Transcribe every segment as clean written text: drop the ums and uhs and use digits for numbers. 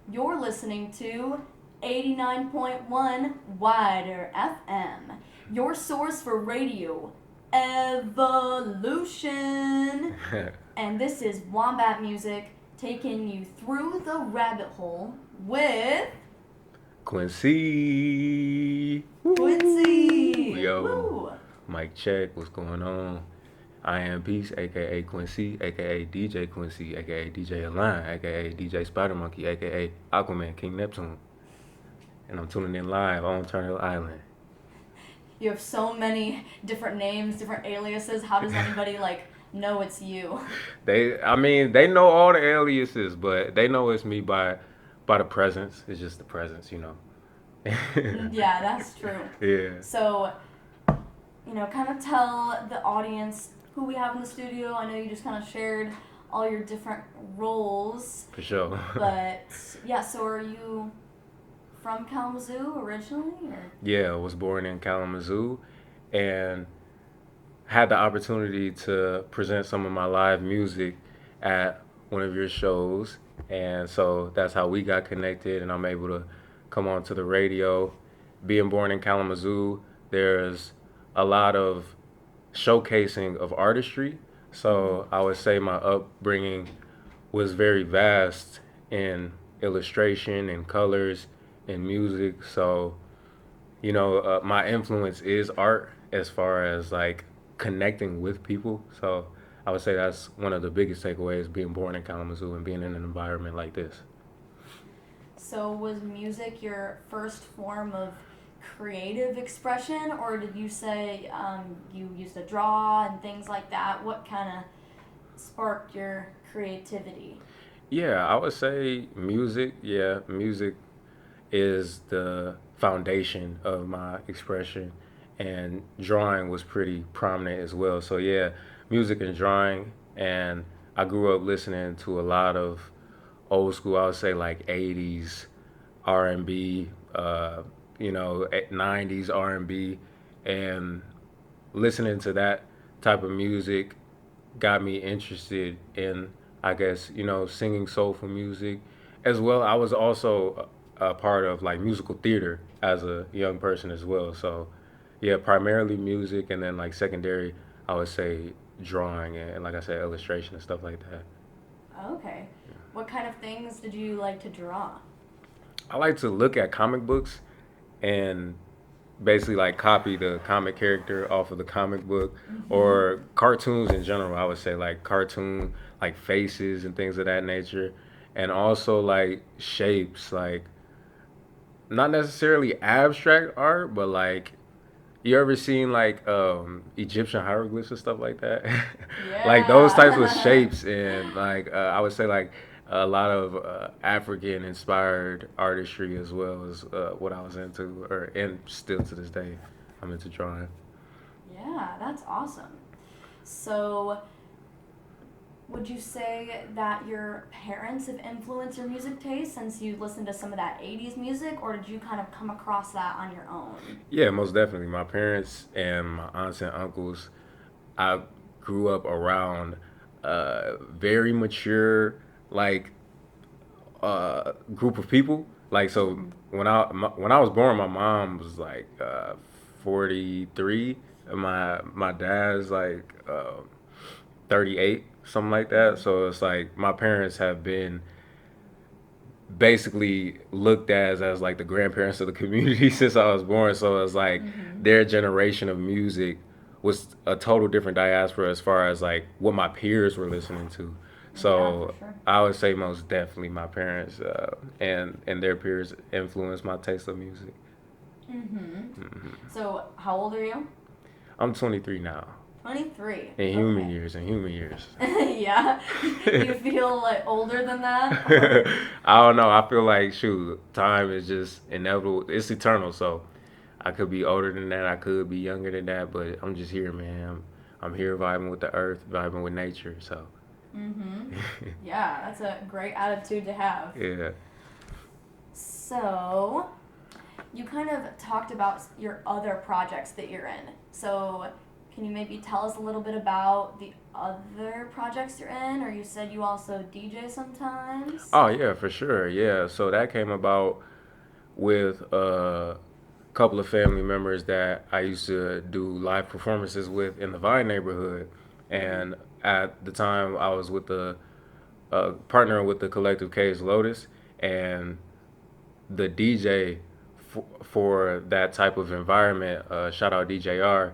You're listening to 89.1 WIDR FM, your source for radio evolution. And this is Wombat Music taking you through the rabbit hole with Quincy. Quincy. Yo. Woo. Mic check. What's going on? I am Peace, aka Quincy, aka DJ Quincy, aka DJ Alan, aka DJ Spider Monkey, aka Aquaman King Neptune. And I'm tuning in live on Turtle Island. You have so many different names, different aliases. How does anybody know it's you? They know all the aliases, but they know it's me by the presence. It's just the presence, you know. Yeah, that's true. Yeah. So, kind of tell the audience who we have in the studio. I know you just kind of shared all your different roles. For sure. But, yeah, so are you from Kalamazoo originally? Or? Yeah, I was born in Kalamazoo and had the opportunity to present some of my live music at one of your shows. And so that's how we got connected, and I'm able to come onto the radio. Being born in Kalamazoo, there's a lot of showcasing of artistry. So I would say my upbringing was very vast in illustration and colors and music. So, my influence is art as far as connecting with people. So I would say that's one of the biggest takeaways, being born in Kalamazoo and being in an environment like this. So was music your first form of creative expression, or did you say you used to draw and things like that? What kind of sparked your creativity? Yeah, I would say music. Yeah, music is the foundation of my expression, and drawing was pretty prominent as well. So yeah, music and drawing. And I grew up listening to a lot of old school, I would say 80s R&B, 90s R&B, and listening to that type of music got me interested in, I guess, singing soulful music as well. I was also a part of musical theater as a young person as well. So yeah, primarily music, and then secondary, I would say drawing and like I said, illustration and stuff like that. Okay. What kind of things did you like to draw? I like to look at comic books and basically copy the comic character off of the comic book, or cartoons in general. I would say cartoon faces and things of that nature, and also shapes, not necessarily abstract art, but you ever seen Egyptian hieroglyphs and stuff like that? Yeah. Those types of shapes, and I would say a lot of African inspired artistry as well as what I was into, and still to this day I'm into drawing. Yeah, that's awesome. So would you say that your parents have influenced your music taste since you listened to some of that 80s music, or did you kind of come across that on your own? Yeah, most definitely. My parents and my aunts and uncles, I grew up around very mature group of people. So when I was born, my mom was 43, and my dad's 38, something like that. So it's my parents have been basically looked as the grandparents of the community since I was born. So it's their generation of music was a total different diaspora as far as what my peers were listening to. So Yeah, for sure. I would say most definitely my parents and their peers influenced my taste of music. So how old are you? I'm 23 now. 23. In human years. Yeah. You feel older than that? Or? I don't know. I feel shoot, time is just inevitable. It's eternal. So I could be older than that. I could be younger than that. But I'm just here, man. I'm here vibing with the earth, vibing with nature. So. Yeah, that's a great attitude to have. Yeah. So, you kind of talked about your other projects that you're in. So, Can you maybe tell us a little bit about the other projects you're in, or you said you also DJ sometimes? Oh yeah, for sure. Yeah, so that came about with a couple of family members that I used to do live performances with in the Vine neighborhood, and at the time I was with the partner with the collective K's Lotus, and the DJ for that type of environment, shout out DJR,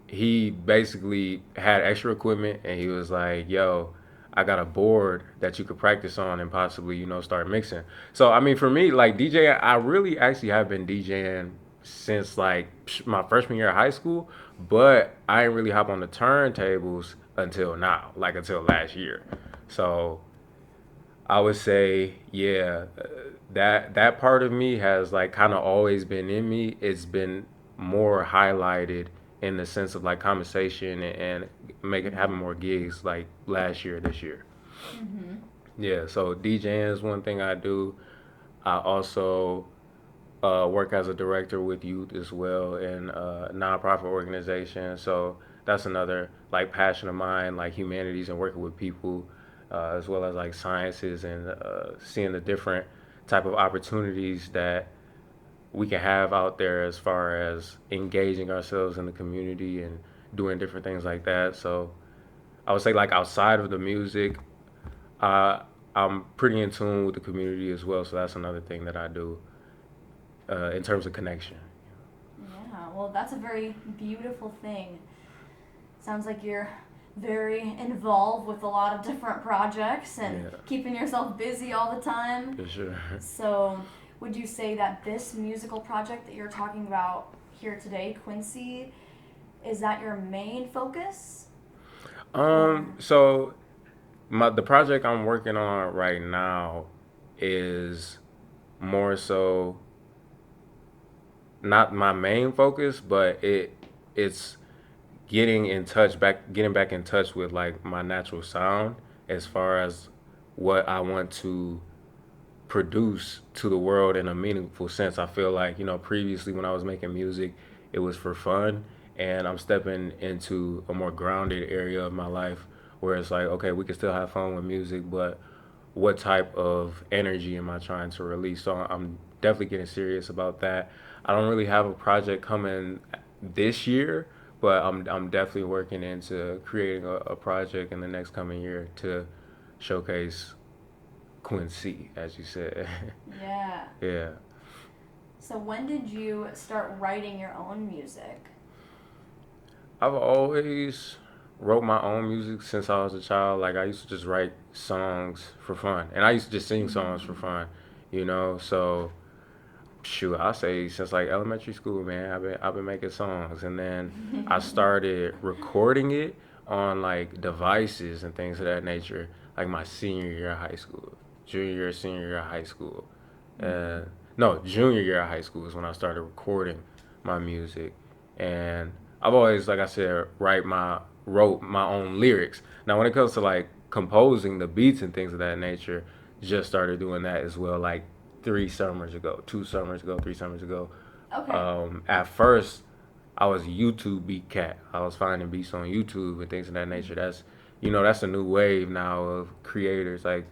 he basically had extra equipment and he was like, yo, I got a board that you could practice on and possibly, start mixing. So, I mean, for me, like DJing, I really actually have been DJing since like my freshman year of high school, but I didn't really hop on the turntables until now, like until last year. So, I would say, yeah, that part of me has like kind of always been in me. It's been more highlighted in the sense of like conversation and making having more gigs like last year, this year. Mm-hmm. Yeah, so DJing is one thing I do. I also work as a director with youth as well in a nonprofit organization. So that's another like passion of mine, like humanities and working with people, as well as like sciences and seeing the different type of opportunities that we can have out there as far as engaging ourselves in the community and doing different things like that. So I would say like outside of the music, I'm pretty in tune with the community as well. So that's another thing that I do in terms of connection. Yeah, well, that's a very beautiful thing. Sounds like you're very involved with a lot of different projects and Yeah, keeping yourself busy all the time. for sure. So, would you say that this musical project that you're talking about here today, Quincy, is that your main focus? Or So the project I'm working on right now is more so not my main focus, but it's getting back in touch with like my natural sound as far as what I want to produce to the world in a meaningful sense. I feel like, previously when I was making music, it was for fun, and I'm stepping into a more grounded area of my life where it's like, okay, we can still have fun with music, but what type of energy am I trying to release? So I'm definitely getting serious about that. I don't really have a project coming this year, but I'm definitely working into creating a project in the next coming year to showcase Quincy, as you said. yeah. Yeah. So, when did you start writing your own music? I've always wrote my own music since I was a child. Like I used to just write songs for fun, and I used to just sing songs for fun. So shoot, I say since like elementary school, man, I've been making songs, and then I started recording it on like devices and things of that nature, like my senior year of high school, junior year, senior year of high school, and no, junior year of high school is when I started recording my music, and I've always, like I said, wrote my own lyrics. Now, when it comes to like composing the beats and things of that nature, just started doing that as well, like 3 summers ago, 2 summers ago, 3 summers ago. Okay. At first, I was a YouTube beat cat. I was finding beats on YouTube and things of that nature. That's a new wave now of creators. Like,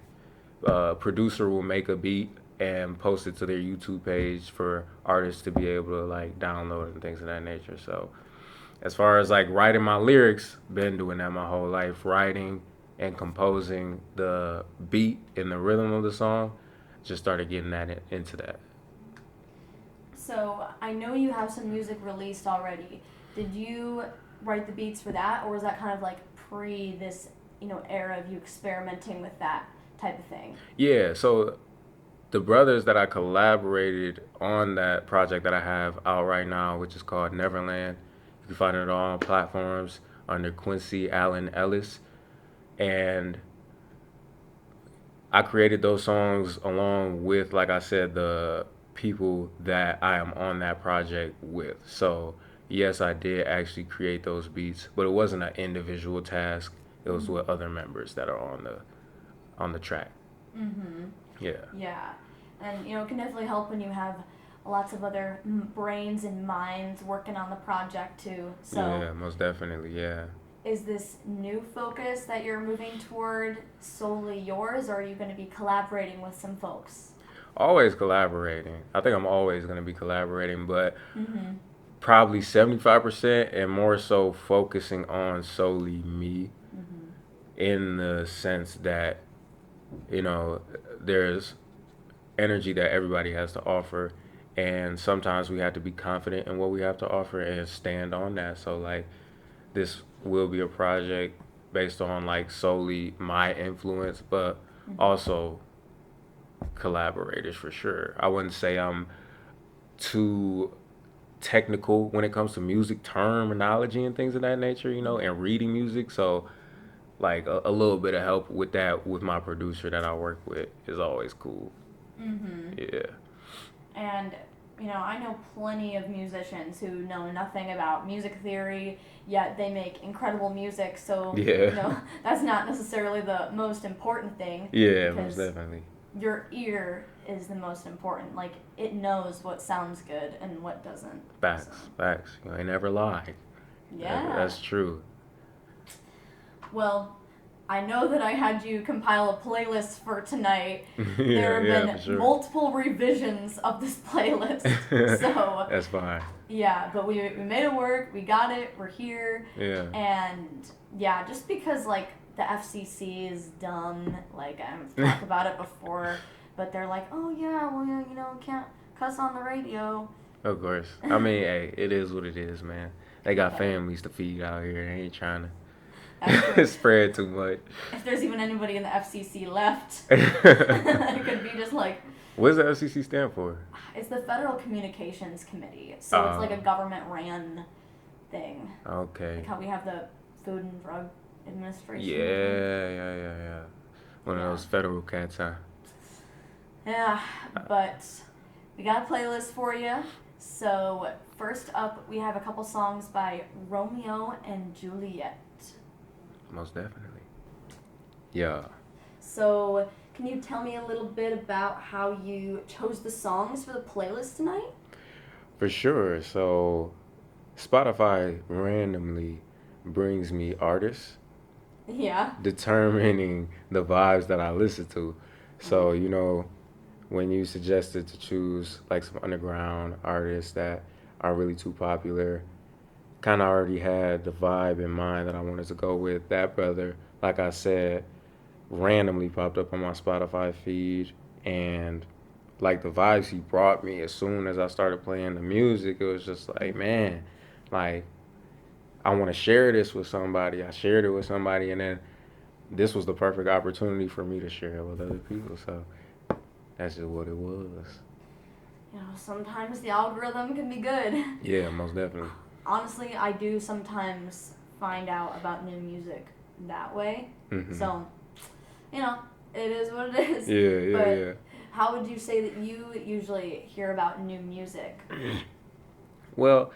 producer will make a beat and post it to their YouTube page for artists to be able to like download and things of that nature. So, as far as like writing my lyrics, been doing that my whole life, writing and composing the beat and the rhythm of the song. Just started getting into that. So, I know you have some music released already. Did you write the beats for that, or was that kind of like pre this, era of you experimenting with that type of thing? Yeah, so the brothers that I collaborated on that project that I have out right now, which is called Neverland, you can find it on platforms under Quincy Alan Ellis. And I created those songs along with, like I said, the people that I am on that project with. So, yes, I did actually create those beats, but it wasn't an individual task. It was with other members that are on the track. Mm-hmm. Yeah. Yeah. And, it can definitely help when you have lots of other brains and minds working on the project too. So Yeah, most definitely, yeah. is this new focus that you're moving toward solely yours, or are you going to be collaborating with some folks? Always collaborating. I think I'm always going to be collaborating, but Mm-hmm. probably 75% and more so focusing on solely me Mm-hmm. in the sense that, you know, there's energy that everybody has to offer. And sometimes we have to be confident in what we have to offer and stand on that. So, like, this will be a project based on, like, solely my influence, but Mm-hmm. also collaborators for sure. I wouldn't say I'm too technical when it comes to music terminology and things of that nature, and reading music. So, like, a little bit of help with that with my producer that I work with is always cool. Mm-hmm. Yeah. And, I know plenty of musicians who know nothing about music theory, yet they make incredible music. So, Yeah. that's not necessarily the most important thing Yeah, most because definitely. your ear is the most important. Like, it knows what sounds good and what doesn't. Facts, So, facts. You ain't never lie. yeah. That's true. Well, I know that I had you compile a playlist for tonight. Yeah, There have yeah, for been sure. multiple revisions of this playlist. So, That's fine. yeah, but we made it work. We got it. We're here. Yeah. And, yeah, just because, like, the FCC is dumb, like, I've talked about it before, but they're like, oh, yeah, well, can't cuss on the radio. Of course. I mean, hey, it is what it is, man. They got families to feed out here. They ain't trying to spread too much. If there's even anybody in the FCC left, it could be just like. What does the FCC stand for? It's the Federal Communications Committee, so it's like a government-ran thing. Okay. Like how we have the Food and Drug Administration. Yeah. One of those federal cats, huh? Yeah, but we got a playlist for you. So first up, we have a couple songs by Romeo and Juliet. Most definitely. Yeah. So can you tell me a little bit about how you chose the songs for the playlist tonight? For sure. So Spotify randomly brings me artists Yeah. determining the vibes that I listen to. So, when you suggested to choose like some underground artists that aren't really too popular, kind of already had the vibe in mind that I wanted to go with. That brother, like I said, randomly popped up on my Spotify feed, and like the vibes he brought me as soon as I started playing the music, it was just like, man, like I want to share this with somebody. I shared it with somebody, and then this was the perfect opportunity for me to share it with other people. So that's just what it was. Sometimes the algorithm can be good. Yeah, most definitely. Honestly, I do sometimes find out about new music that way. Mm-hmm. So, it is what it is. Yeah. How would you say that you usually hear about new music? Well,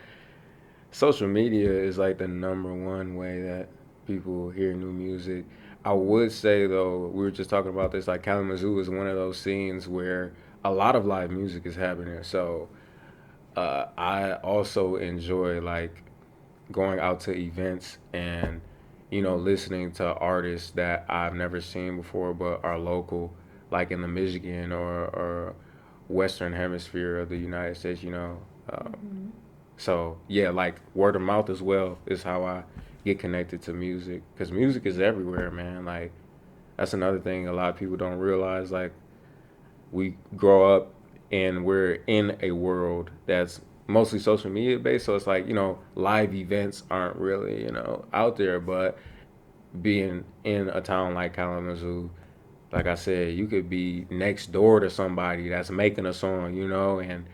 social media is like the number one way that people hear new music. I would say though, we were just talking about this, like Kalamazoo is one of those scenes where a lot of live music is happening. So I also enjoy like going out to events and listening to artists that I've never seen before but are local, like in the Michigan or Western Hemisphere of the United States. Mm-hmm. So yeah, like word of mouth as well is how I get connected to music, because music is everywhere, man. Like that's another thing a lot of people don't realize. Like we grow up and we're in a world that's mostly social media based, so it's like live events aren't really out there. But being in a town like Kalamazoo, like I said, you could be next door to somebody that's making a song, and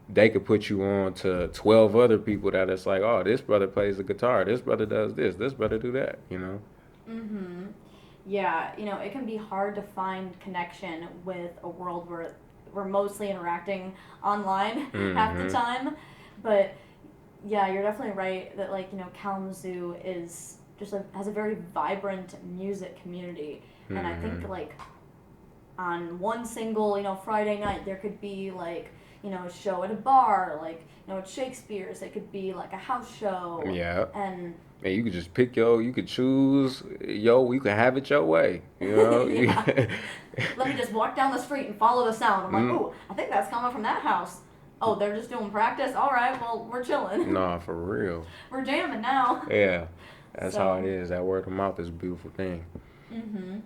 they could put you on to 12 other people that it's like, oh, this brother plays the guitar, this brother does this brother do that. Mm-hmm. Yeah, it can be hard to find connection with a world where we're mostly interacting online half the time. But yeah, you're definitely right that Kalamazoo is has a very vibrant music community. And I think like on one single, Friday night there could be like a show at a bar, like, at Shakespeare's. It could be like a house show. Yeah. And And you could just you could choose, you could have it your way, yeah. Let me just walk down the street and follow the sound. I'm like, Mm. ooh, I think that's coming from that house. Oh, they're just doing practice? All right, well, we're chilling. Nah, for real. We're jamming now. Yeah, that's how it So, is. That word of mouth is a beautiful thing. mhm.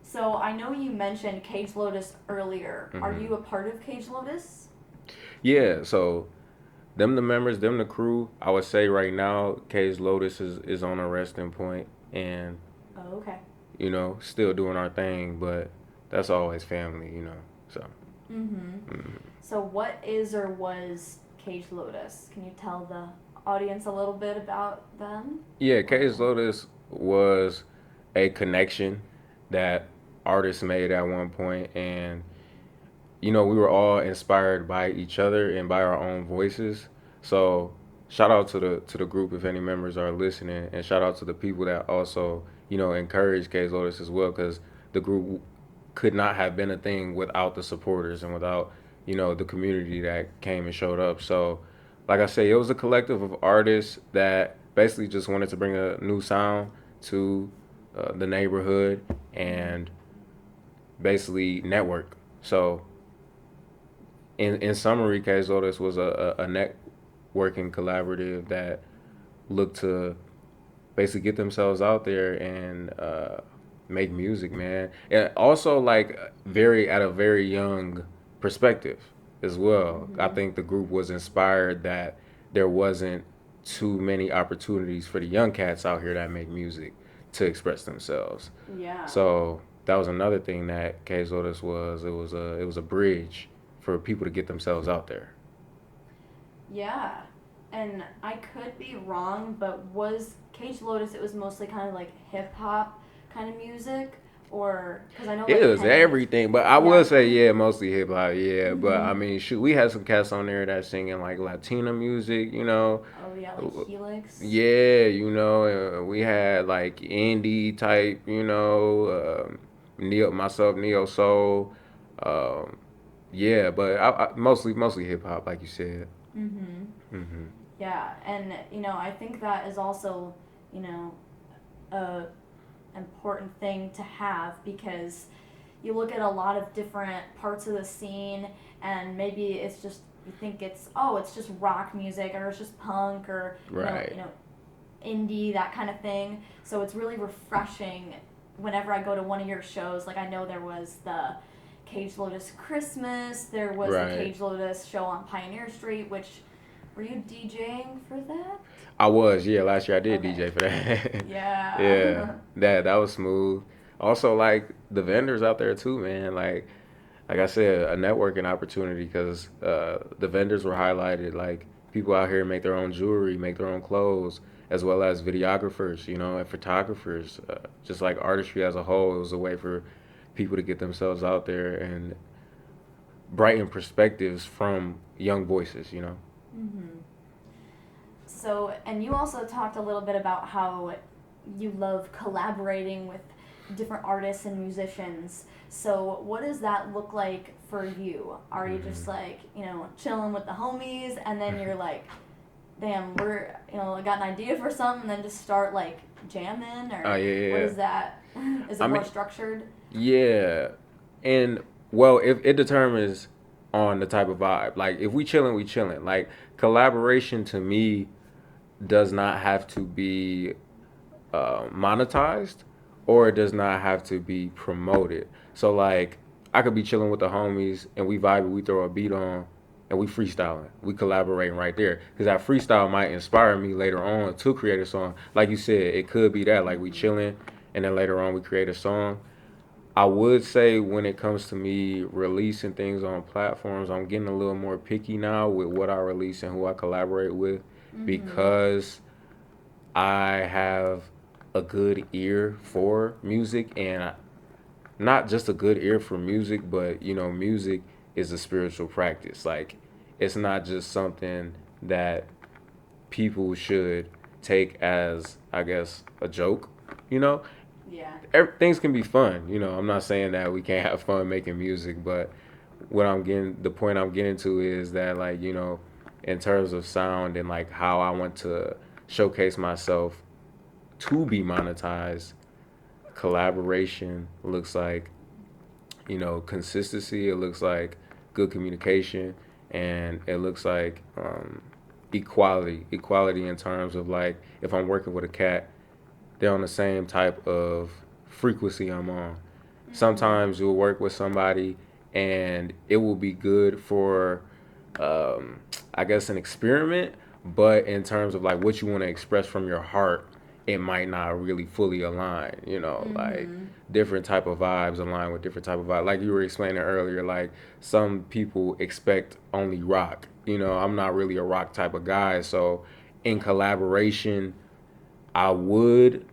So I know you mentioned Cage Lotus earlier. Are Hmm. you a part of Cage Lotus? Yeah, so them the members, them the crew. I would say right now, Cage Lotus is on a resting point, and Oh, okay. still doing our thing, but that's always family. So. Mhm. Mhm. So what is or was Cage Lotus? Can you tell the audience a little bit about them? Yeah, Or Cage Lotus was a connection that artists made at one point, and we were all inspired by each other and by our own voices. So shout out to the group if any members are listening, and shout out to the people that also encourage Cage Lotus as well, because the group could not have been a thing without the supporters and without the community that came and showed up. So like I say, it was a collective of artists that basically just wanted to bring a new sound to the neighborhood and basically network. So in summary, Case Lotus was a networking collaborative that looked to basically get themselves out there and make music, man. And also like at a very young perspective as well. I mhm. think the group was inspired that there wasn't too many opportunities for the young cats out here that make music to express themselves. Yeah. So that was another thing that Case Lotus was. It was a bridge for people to get themselves out there. Yeah. And I could be wrong, but was Cage Lotus, it was mostly kind of like hip hop kind of music? Or, because I know It like was Penny. everything, but I Yeah. would say yeah, mostly hip hop, yeah. But I Mhm. mean, shoot, we had some cats on there that singing like Latina music. Oh, yeah, like Helix. Yeah, we had like indie type, neo soul, um, yeah. But mostly hip hop, like you said. Mhm. Hmm. Yeah, and I think that is also, you know, a important thing to have because you look at a lot of different parts of the scene and maybe it's just you think it's just rock music or it's just punk or Right. indie, that kind of thing. So it's really refreshing whenever I go to one of your shows. Like I know there was the Cage Lotus Christmas, there was the Right. Cage Lotus show on Pioneer Street, which were you DJing for that? I was, yeah. Last year I did Okay. DJ for that. Yeah, Yeah. that was smooth. Also, like the vendors out there too, man. Like I said, a networking opportunity because the vendors were highlighted. Like people out here make their own jewelry, make their own clothes, as well as videographers, and photographers. Just like artistry as a whole, it was a way for people to get themselves out there and brighten perspectives from young voices. Mhm. So, and you also talked a little bit about how you love collaborating with different artists and musicians. So, what does that look like for you? Are you just Hmm. like, chilling with the homies and then you're like, damn, I got an idea for something and then just start like jamming Oh or yeah, what yeah. is that? Is I it more mean, structured? yeah, and well, it determines on the type of vibe. Like if we chilling, we chilling. Like collaboration to me does not have to be monetized, or it does not have to be promoted. So like I could be chilling with the homies and we vibe, we throw a beat on, and we freestyling, we collaborating right there. Because that freestyle might inspire me later on to create a song. Like you said, it could be that like we Mm-hmm. chilling, and then later on we create a song. I would say when it comes to me releasing things on platforms, I'm getting a little more picky now with what I release and who I collaborate with Mm-hmm. because I have a good ear for music and not just a good ear for music, but music is a spiritual practice. Like it's not just something that people should take as, I guess, a joke. You know, Yeah. Things can be fun. I'm not saying that we can't have fun making music, but the point I'm getting to is that, like, you know, in terms of sound and like how I want to showcase myself to be monetized, collaboration looks like, you know, consistency. It looks like good communication, and it looks like equality in terms of like if I'm working with a cat, they're on the same type of frequency I'm on. Sometimes you'll work with somebody and it will be good for, I guess, an experiment, but in terms of like what you want to express from your heart, it might not really fully align. You know, like different type of vibes align with different type of vibe. Like you were explaining earlier, like some people expect only rock. You know, I'm not really a rock type of guy, so in collaboration, I would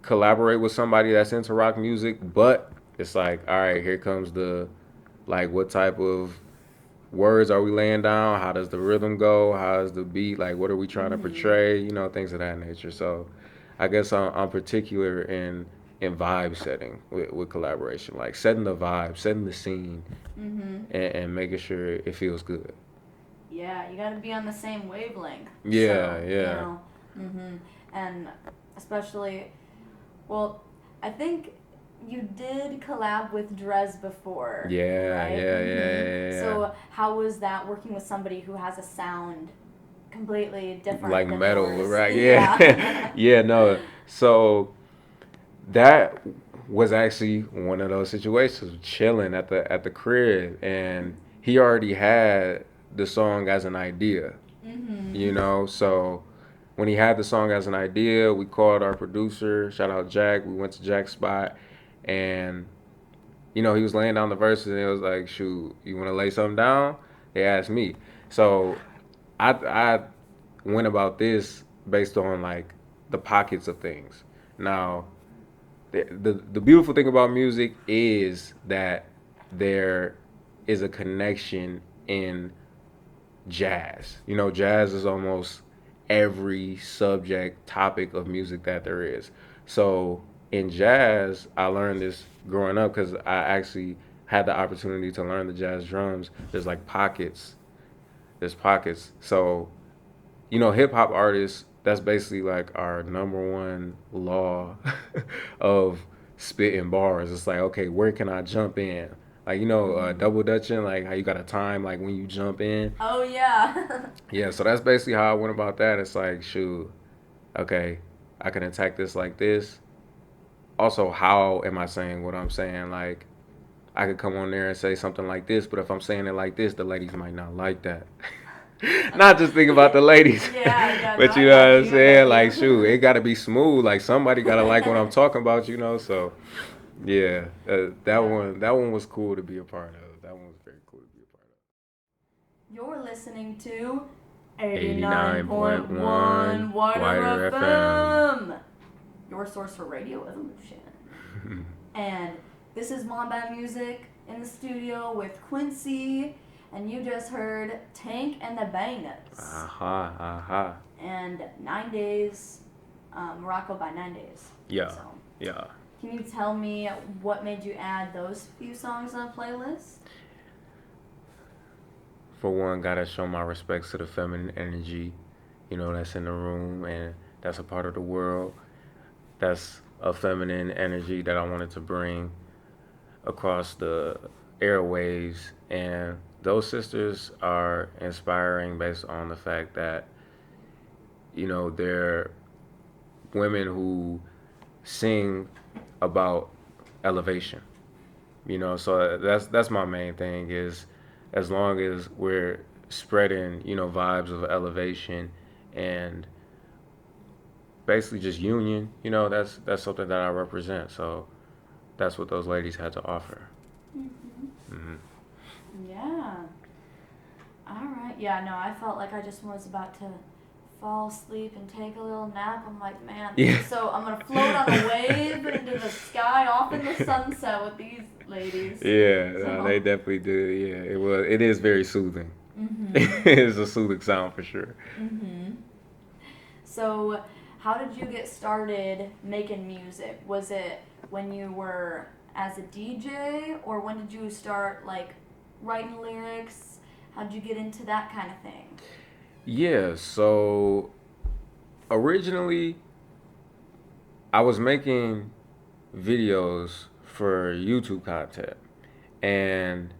collaborate with somebody that's into rock music, but it's like, all right, here comes the, like, what type of words are we laying down? How does the rhythm go? How is the beat? Like, what are we trying to portray? You know, things of that nature. So, I guess I'm particular in vibe setting with collaboration, like setting the vibe, setting the scene, and making sure it feels good. Yeah, you got to be on the same wavelength. Yeah, so, yeah. You know, and especially, well, I think you did collab with Drez before. Yeah, right? yeah. So how was that working with somebody who has a sound completely different? Like than metal, yours? right? Yeah. Yeah, no. So that was actually one of those situations, chilling at the crib, and he already had the song as an idea. You know, so when he had the song as an idea, we called our producer, shout out Jack. We went to Jack's spot, and you know, he was laying down the verses, and it was like, shoot, you want to lay something down? They asked me. So I went about this based on like the pockets of things. Now, the beautiful thing about music is that there is a connection in jazz. You know, jazz is almost every subject topic of music that there is. So in jazz, I learned this growing up because I actually had the opportunity to learn the jazz drums. There's like pockets. There's pockets. So, you know, hip hop artists, that's basically like our number one law of spitting bars. It's like, okay, where can I jump in? Like, you know, double dutching, like how you got a time, like when you jump in. Oh yeah. Yeah, so that's basically how I went about that. It's like, shoot, okay, I can attack this like this. Also, how am I saying what I'm saying? Like, I could come on there and say something like this, but if I'm saying it like this, the ladies might not like that. Not just think about the ladies. Yeah, But no, you I know got what I'm you, saying? Like, shoot, it got to be smooth. Like, somebody got to like what I'm talking about, you know? So, yeah, that one was cool to be a part of. That one was very cool to be a part of. You're listening to 89.1 89.1 WIDR WIDR FM. FM, your source for radio evolution. And this is Wombat Music in the studio with Quincy, and you just heard Tank and the Bangas. Aha. And 9 Days, Morocco by 9 Days. Yeah, So, yeah. can you tell me what made you add those few songs on a playlist? For one, gotta show my respects to the feminine energy, you know, that's in the room and that's a part of the world. That's a feminine energy that I wanted to bring across the airwaves. And those sisters are inspiring based on the fact that, you know, they're women who sing about elevation. You know, so that's my main thing is as long as we're spreading, you know, vibes of elevation and basically just union, you know, that's something that I represent. So that's what those ladies had to offer. Yeah. All right. Yeah, no, I felt like I just was about to fall asleep and take a little nap. I'm like, man, Yeah. so I'm going to float on a wave into the sky off in the sunset with these ladies. Yeah, So. they definitely do. Yeah, it is very soothing. It's a soothing sound for sure. So, how did you get started making music? Was it when you were as a DJ, or when did you start like writing lyrics? How did you get into that kind of thing? Yeah, so originally I was making videos for YouTube content, and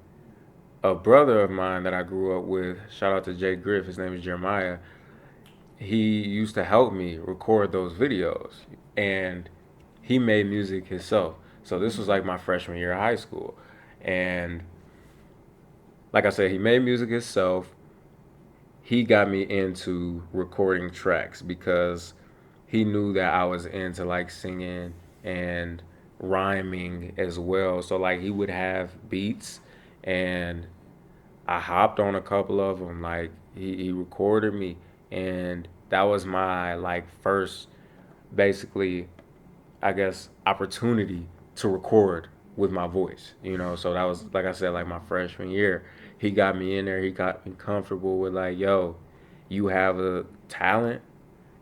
a brother of mine that I grew up with, shout out to Jay Griff, his name is Jeremiah, he used to help me record those videos, and he made music himself. So this was like my freshman year of high school, and like I said, he made music himself. He got me into recording tracks because he knew that I was into like singing and rhyming as well. So like he would have beats, and I hopped on a couple of them. Like he recorded me, and that was my like first, basically, I guess, opportunity to record with my voice. So that was, like I said, like my freshman year. He got me in there. He got me comfortable with like, yo, you have a talent.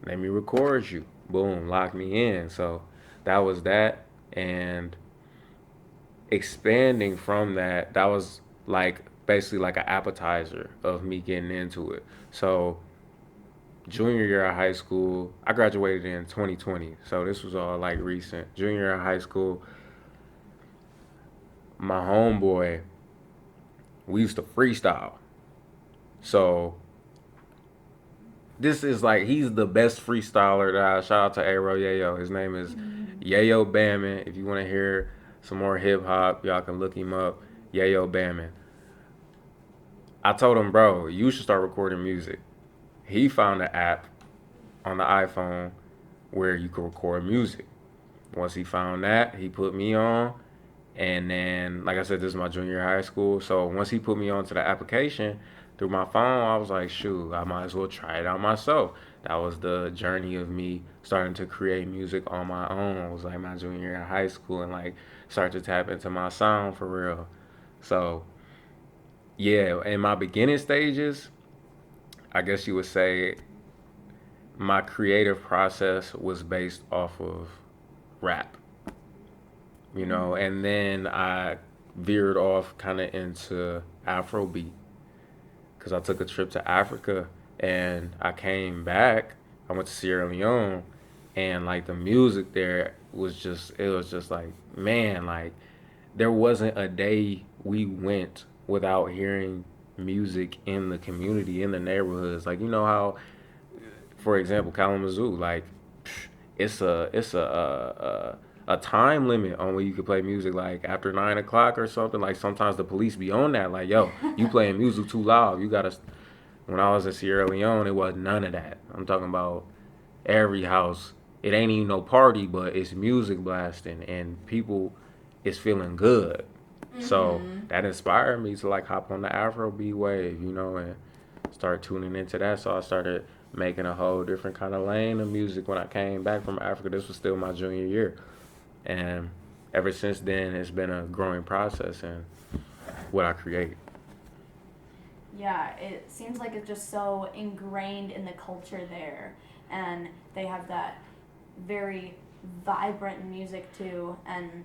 Let me record you. Boom, lock me in. So that was that, and expanding from that, that was like basically like an appetizer of me getting into it. So junior year of high school, I graduated in 2020, so this was all like recent. Junior year of high school, my homeboy, we used to freestyle. So this is like, he's the best freestyler that I shout out to Aero Yayo. His name is Yayo Bammin. If you want to hear some more hip hop, y'all can look him up. Yayo Bammin. I told him, bro, you should start recording music. He found an app on the iPhone where you could record music. Once he found that, he put me on. And then, like I said, this is my junior year of high school. So once he put me onto the application through my phone, I was like, shoot, I might as well try it out myself. That was the journey of me starting to create music on my own. It was like my junior year of high school, and like start to tap into my sound for real. So yeah, in my beginning stages, I guess you would say my creative process was based off of rap, and then I veered off kind of into Afrobeat because I took a trip to Africa, and I came back. I went to Sierra Leone, and like the music there was just, it was just like, man, like there wasn't a day we went without hearing music in the community, in the neighborhoods. Like, how, for example, Kalamazoo, like it's a time limit on when you can play music, like after 9 o'clock or something. Like sometimes the police be on that, like, yo, you playing music too loud. You gotta. When I was in Sierra Leone, it was none of that. I'm talking about every house. It ain't even no party, but it's music blasting, and people is feeling good. So that inspired me to like hop on the Afrobeat wave, and start tuning into that. So I started making a whole different kind of lane of music when I came back from Africa. This was still my junior year, and ever since then, it's been a growing process in what I create. Yeah, it seems like it's just so ingrained in the culture there, and they have that very vibrant music too, and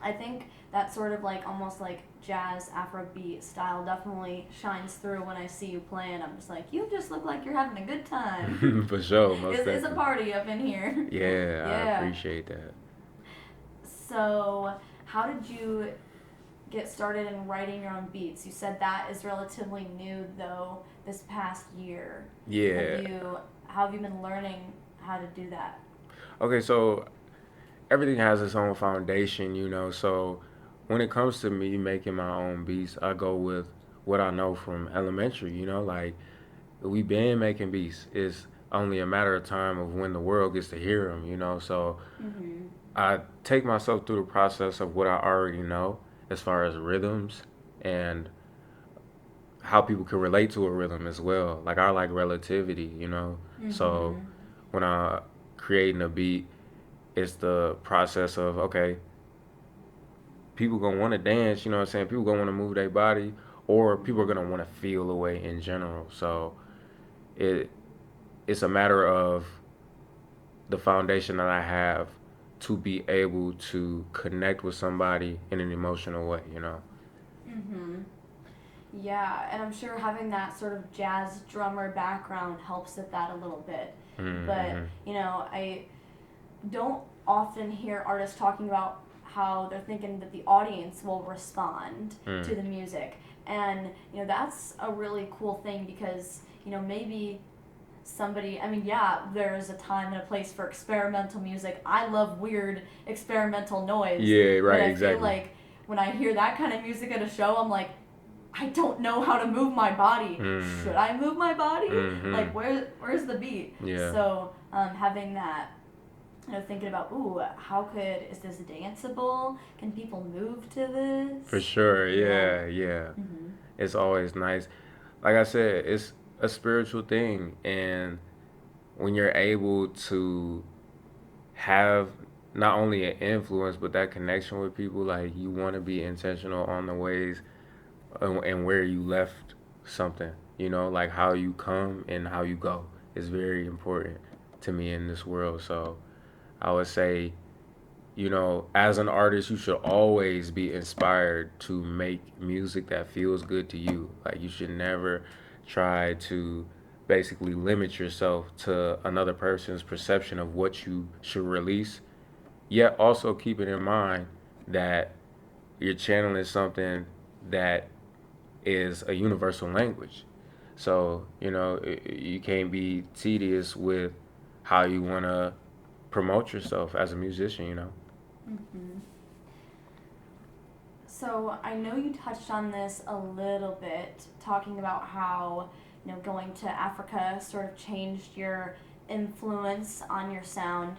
I think that sort of like almost like jazz Afrobeat style definitely shines through when I see you playing. I'm just like, you just look like you're having a good time. For sure, most It's a definitely. party up in here. Yeah, I Yeah. appreciate that. So, how did you get started in writing your own beats? You said that is relatively new though, this past year. Yeah. How have you been learning how to do that? Okay, so everything has its own foundation, So when it comes to me making my own beats, I go with what I know from elementary, Like we been making beats. It's only a matter of time of when the world gets to hear them, So I take myself through the process of what I already know as far as rhythms and how people can relate to a rhythm as well. Like I like relativity. So when I creating a beat, it's the process of, okay, people gonna want to dance, you know what I'm saying? People gonna want to move their body, or people are gonna want to feel a way in general. So it it's a matter of the foundation that I have to be able to connect with somebody in an emotional way, you know. Mhm. Yeah, and I'm sure having that sort of jazz drummer background helps with that a little bit. But, Mm-hmm. I don't often hear artists talking about how they're thinking that the audience will respond to the music. And, that's a really cool thing because, maybe somebody, yeah, there's a time and a place for experimental music. I love weird experimental noise. Yeah, But right, I feel exactly. like when I hear that kind of music at a show, I'm like, I don't know how to move my body. Mm. Should I move my body? Mm-hmm. Like, where's the beat? Yeah. So, having that, thinking about, ooh, is this danceable? Can people move to For this? sure. Yeah. Yeah, yeah. Mhm. It's always nice. Like I said, it's a spiritual thing, and when you're able to have not only an influence but that connection with people, like you want to be intentional on the ways and where you left something, you know, like how you come and how you go is very important to me in this world. So I would say, you know, as an artist, you should always be inspired to make music that feels good to you. Like, you should never try to basically limit yourself to another person's perception of what you should release. Yet, also keeping in mind that you're channeling something that is a universal language. So, you know, you can't be tedious with how you want to promote yourself as a musician, you know? Mhm. So I know you touched on this a little bit, talking about how going to Africa sort of changed your influence on your sound,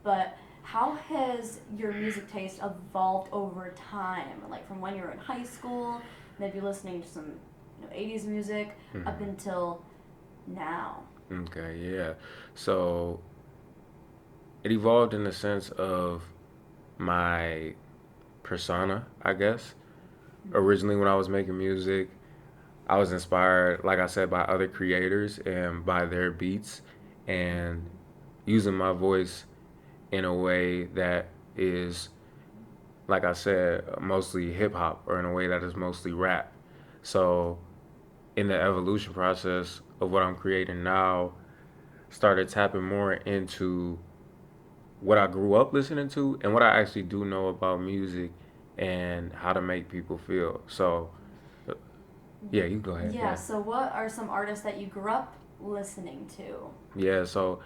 but how has your music taste evolved over time? Like from when you were in high school, maybe listening to some 80s music up Mm-hmm. until now. Okay, yeah. So it evolved in the sense of my persona, I guess. Originally, when I was making music, I was inspired, like I said, by other creators and by their beats and using my voice in a way that is, like I said, mostly hip hop or in a way that is mostly rap. So, in the evolution process of what I'm creating now, started tapping more into what I grew up listening to and what I actually do know about music and how to make people feel. So, yeah, you go ahead. Yeah, Yeah. so what are some artists that you grew up listening to? Yeah, so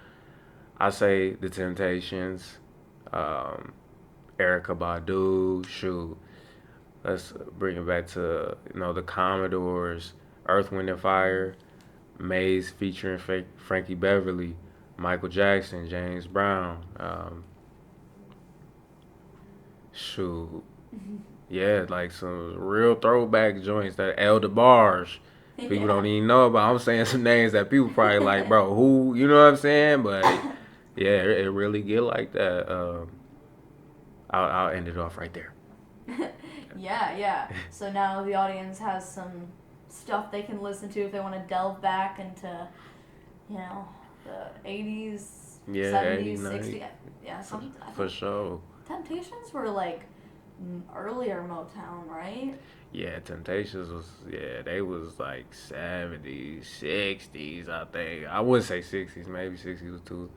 I say The Temptations, um, Erica Badu, shoot. Let's bring it back to, you know, the Commodores, Earth, Wind and Fire, Maze featuring Frankie Beverly, Michael Jackson, James Brown. Shoot. Yeah, like some real throwback joints that El DeBarge. People Yeah. don't even know about. I'm saying some names that people probably like, bro, who, you know what I'm saying? But yeah, it really get like that. I'll end it off right there. Yeah, yeah. So now the audience has some stuff they can listen to if they want to delve back into, the 80s, Yeah, 70s, 89. 60s. Yeah, some, I For think sure. Temptations were like earlier Motown, right? Yeah, Temptations was, yeah, they was like 70s, 60s, I think. I would say 60s, maybe 60s was too.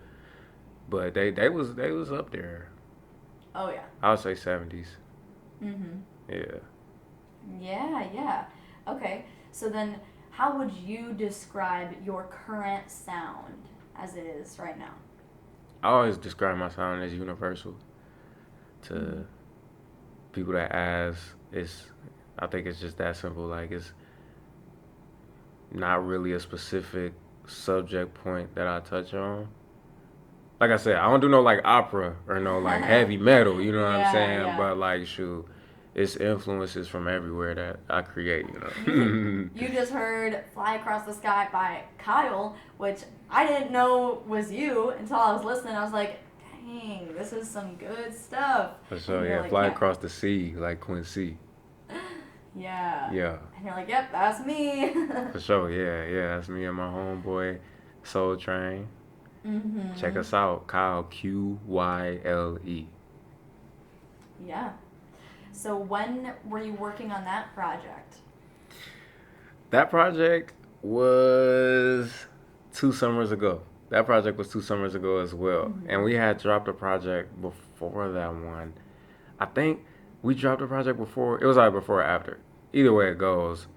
But they was up there. Oh, yeah. I would say 70s. Mm-hmm. Yeah. Yeah, yeah. Okay, so then how would you describe your current sound as it is right now? I always describe my sound as universal Mm-hmm. to people that ask. It's, I think it's just that simple. Like, it's not really a specific subject point that I touch on. Like I said, I don't do no like opera or no like heavy metal, you know what I'm Yeah, saying? yeah. But like, shoot, it's influences from everywhere that I create, you You know. you just heard "Fly Across the Sky" by Kyle, which I didn't know was you until I was listening. I was like, "Dang, this is some good stuff." For And sure, you're yeah. like, Fly "Yeah, across the sea like Quincy. yeah," Yeah, and you're like, "Yep, that's me." for sure, yeah, yeah. That's me and my homeboy, Soul Train. Check us out, Kyle, Qyle. Yeah. So when were you working on that project? That project was 2 summers ago. That project was 2 summers ago as well. And we had dropped a project before that one. I think we dropped a project before. It was either before or after. Either way it goes,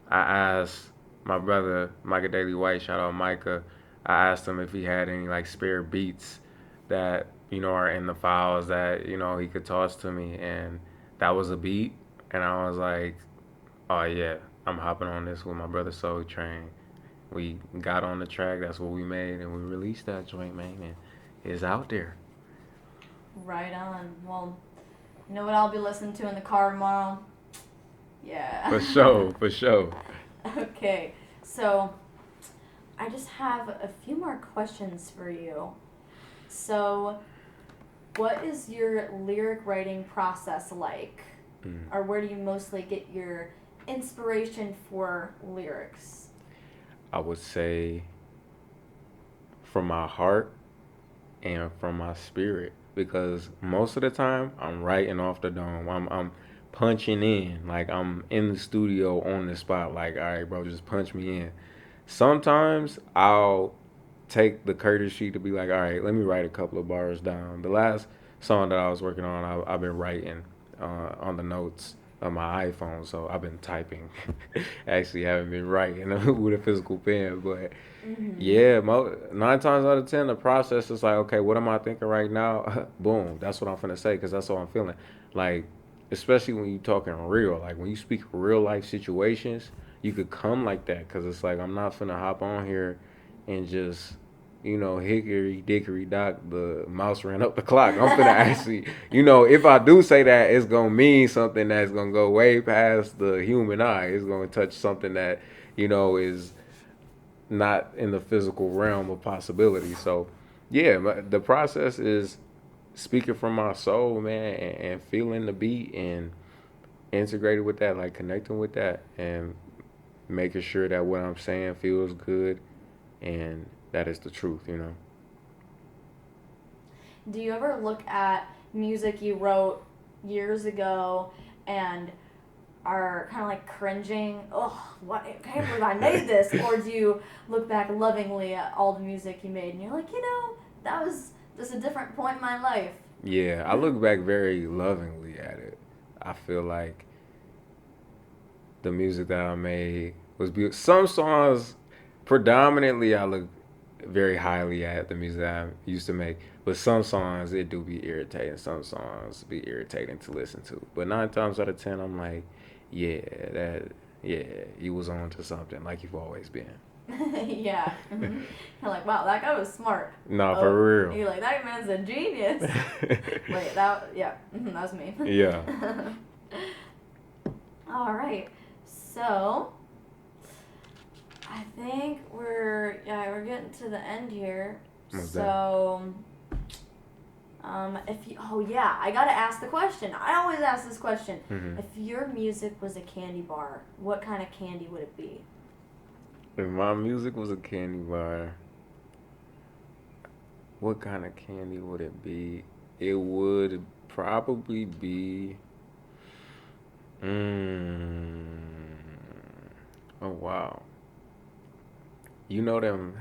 I asked my brother, Micah Daily White, shout out Micah. I asked him if he had any like spare beats that, are in the files that, he could toss to me. And that was a beat. And I was like, oh yeah, I'm hopping on this with my brother Soul Train. We got on the track, that's what we made, and we released that joint, man, and it's out there. Right on. Well, you know what I'll be listening to in the car tomorrow? Yeah. For sure. Okay, so I just have a few more questions for you. So, what is your lyric writing process like? Or where do you mostly get your inspiration for lyrics? I would say from my heart and from my spirit, because most of the time I'm writing off the dome. I'm punching in, like I'm in the studio on the spot, like, all right, bro, just punch me in. Sometimes I'll take the courtesy to be like, all right, let me write a couple of bars down. The last song that I was working on, I've been writing on the notes on my iPhone, so I've been typing. Actually, haven't been writing with a physical pen, but yeah, 9 times out of 10, the process is like, okay, what am I thinking right now? Boom, that's what I'm finna say, because that's what I'm feeling. Like, especially when you talking real, like when you speak real life situations, you could come like that, because it's like I'm not finna hop on here and just hickory dickory dock, the mouse ran up the clock. I'm finna actually, if I do say that, it's gonna mean something that's gonna go way past the human eye. It's gonna touch something that, is not in the physical realm of possibility. So, yeah, the process is speaking from my soul, man, and feeling the beat and integrated with that, like connecting with that and making sure that what I'm saying feels good and that is the truth. Do you ever look at music you wrote years ago and are kind of like cringing? Oh, what? I can't believe I made this. Or do you look back lovingly at all the music you made and you're like, that was just a different point in my life? Yeah, I look back very lovingly at it. I feel like the music that I made was beautiful. Some songs, predominantly, I look very highly at the music that I used to make. But some songs, it do be irritating. Some songs be irritating to listen to. But 9 times out of 10, I'm like, yeah, you was on to something, like you've always been. Yeah. You're like, wow, that guy was smart. No, for real. You're like, that man's a genius. Wait, that was me. Yeah. All right. So, I think we're getting to the end here. So, I gotta ask the question. I always ask this question. If your music was a candy bar, what kind of candy would it be? If my music was a candy bar, what kind of candy would it be? It would probably be. Oh wow. You know them.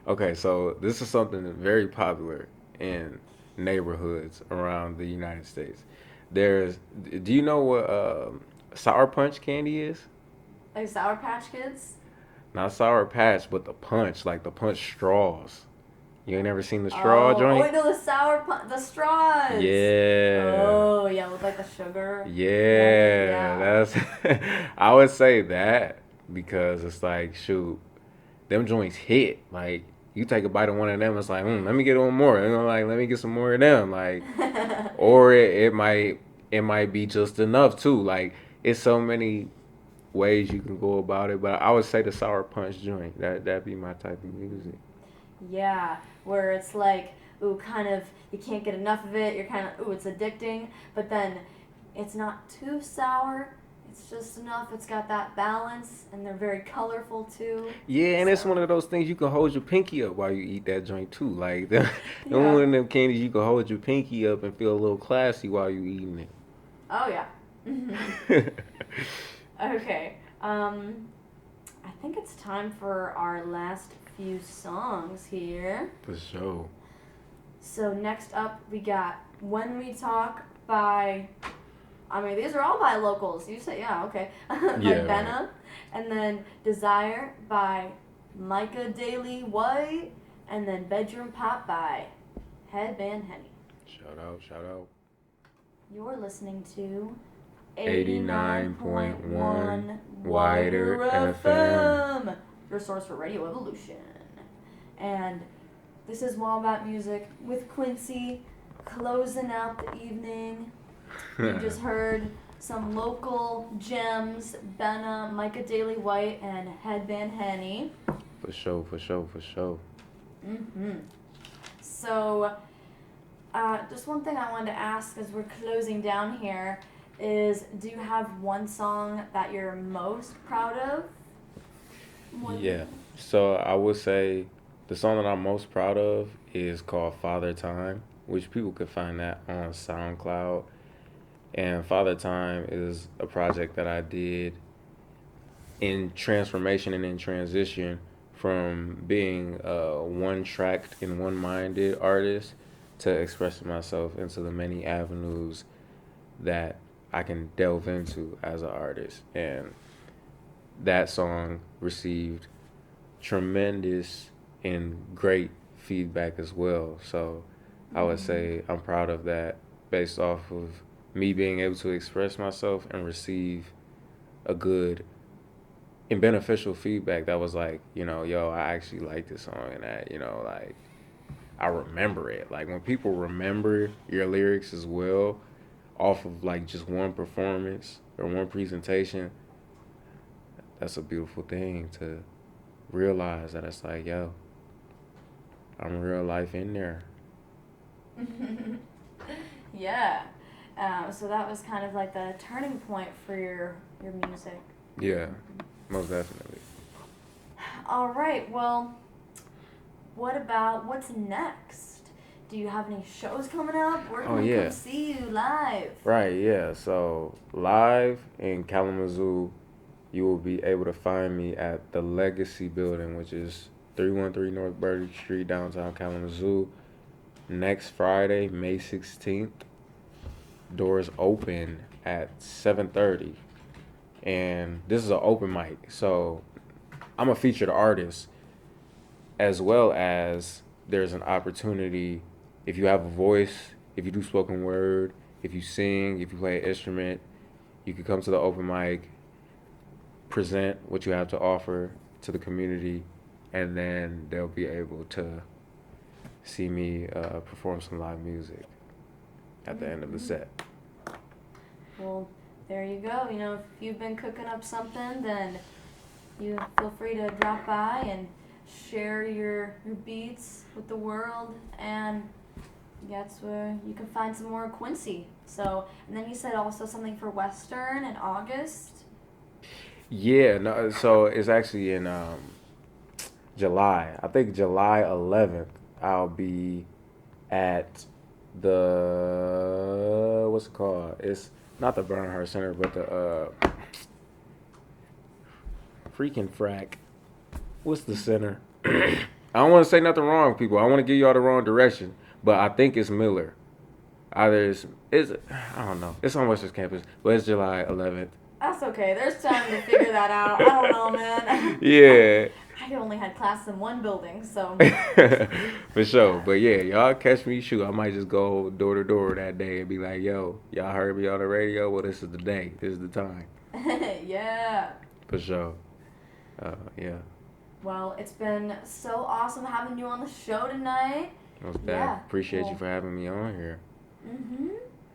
Okay, so this is something very popular in neighborhoods around the United States. Do you know what Sour Punch candy is? Like Sour Patch Kids? Not Sour Patch, but the punch, like the punch straws. You ain't never seen the straw joint? Oh, wait, no, the straws. Yeah. Oh, yeah, with like the sugar. Yeah. That's. I would say that because it's like, shoot, them joints hit. Like, you take a bite of one of them, it's like, let me get one more. Like, let me get some more of them. Like, or it might be just enough too. Like, it's so many ways you can go about it. But I would say the Sour Punch joint. That'd be my type of music. Yeah, where it's like, kind of, you can't get enough of it. You're kind of, it's addicting. But then, it's not too sour. It's just enough. It's got that balance, and they're very colorful too. Yeah, and it's So one of those things you can hold your pinky up while you eat that joint too. Like the yeah. one of them candies you can hold your pinky up and feel a little classy while you eating Oh yeah. it. Okay. I think it's time for our last few songs here. For sure. So next up we got When We Talk by, I mean these are all by locals. You say yeah, okay. By Yeah, right. Benna, and then Desire by Micah Daly White, and then Bedroom Pop by Headband Henny. Shout out, shout out. You're listening to 89.1 WIDR WIDR FM, your source for Radio Evolution. And this is Wombat Music with Quincy, closing out the evening. You just heard some local gems, Benna, Micah Daly White, and Headband Henny. For sure, for sure, for sure. So, just one thing I wanted to ask as we're closing down here is, do you have one song that you're most proud of? Yeah. So I would say the song that I'm most proud of is called Father Time, which people could find that on SoundCloud. And Father Time is a project that I did in transformation and in transition from being a one-tracked and one-minded artist to expressing myself into the many avenues that I can delve into as an artist. And that song received tremendous and great feedback as well. So I would say I'm proud of that based off of me being able to express myself and receive a good and beneficial feedback that was like, yo, I actually like this song, and that, like, I remember it. Like, when people remember your lyrics as well off of like just one performance or one presentation, that's a beautiful thing to realize that it's like, yo, I'm real life in there. Yeah. So that was kind of like the turning point for your music. Yeah, most definitely. All right. Well, what's next? Do you have any shows coming up? Where can we come see you live? Right, yeah. So live in Kalamazoo, you will be able to find me at the Legacy Building, which is 313 North Burdick Street, downtown Kalamazoo. Next Friday, May 16th. Doors open at 7:30. And this is an open mic. So I'm a featured artist, as well as there's an opportunity, if you have a voice, if you do spoken word, if you sing, if you play an instrument, you can come to the open mic, present what you have to offer to the community, and then they'll be able to see me perform some live music at the end of the set. Well, there you go. If you've been cooking up something, then you feel free to drop by and share your beats with the world, and that's where you can find some more Quincy. So, and then you said also something for Western in August. Yeah, no, so it's actually in July. I think July 11th. I'll be at the, what's it called? It's not the Bernhardt Center, but the freaking frack. What's the center? I don't want to say nothing wrong, people. I want to give y'all the wrong direction, but I think it's Miller. Either it's I don't know. It's on Western Campus, but it's July 11th. That's okay. There's time to figure that out. I don't know, man. Yeah. I only had class in one building, so. For sure. But yeah, y'all catch me. Shoot, I might just go door to door that day and be like, yo, y'all heard me on the radio? Well, this is the day. This is the time. Yeah. For sure. Yeah. Well, it's been so awesome having you on the show tonight. Yeah. Appreciate you for having me on here.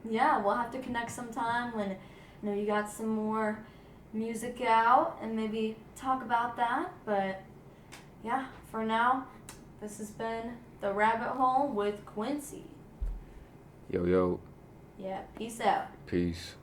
Yeah, we'll have to connect sometime when you got some more music out and maybe talk about that. But yeah, for now, this has been The Rabbithole with Quincy. Yo. Yeah, peace out. Peace.